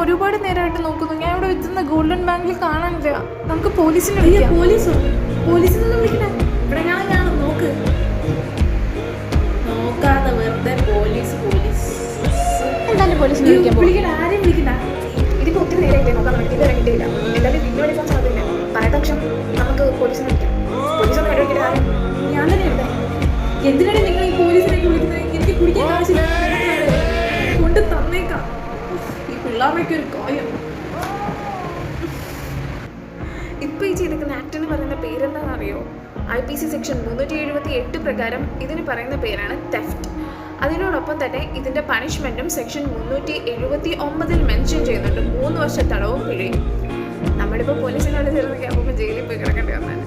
ഒരുപാട് നേരമായിട്ട് നോക്കുന്നു. ഞാൻ ഇവിടെ വെച്ചുന്ന ഗോൾഡൻ ബാങ്കിൽ കാണാനില്ല. നമുക്ക് പോലീസിനെ വിളിക്കാം. പോലീസിനൊന്നും വിളിക്കണേ. ഇവിടെ ഞാൻ നോക്ക്, നോക്കാതെ വെറുതെ പോലീസ് എന്തായാലും പോലീസിനെ വിളിക്കണ. ആരെയും വിളിക്കണ്ട. ഇതിപ്പോൾ ഒത്തിരി നേരമായിട്ടേ നോക്കാൻ പറ്റും. ഇതുവരെ കിട്ടിയില്ല. എന്തായാലും വീട്ടിൽ വിളിക്കാൻ സാധ്യതയില്ല. പറയത്ത പക്ഷം നമുക്ക് പോലീസിനെ വിളിക്കാം. പോലീസൊന്നും ഇടയ്ക്കില്ല. ഞാൻ തന്നെ എഴുതാം. എന്തിനാണ് നിങ്ങൾ ഈ പോലീസിനൊക്കെ വിളിക്കുന്നത്? എനിക്ക് കുടിക്കാൻ കാശില്ല, കൊണ്ട് തന്നേക്കാം. ഈ പിള്ളേരുടെയൊക്കെ ഒരു കാര്യം. ഇപ്പോൾ ഈ ചെയ്തിരിക്കുന്ന ആക്ട് എന്ന് പറയുന്ന പേരെന്താണെന്ന് അറിയോ? IPC സെക്ഷൻ 378 പ്രകാരം ഇതിന് പറയുന്ന പേരാണ് തെഫ്റ്റ്. അതിനോടൊപ്പം തന്നെ ഇതിൻ്റെ പണിഷ്മെൻറ്റും സെക്ഷൻ 379 മെൻഷൻ ചെയ്യുന്നുണ്ട്. 3 വർഷ തടവും പിഴയും. നമ്മളിപ്പോൾ പോലീസിനോട് ചേർന്ന് അപ്പോൾ ജയിലിൽ പോയി കിടക്കേണ്ടി വന്നാൽ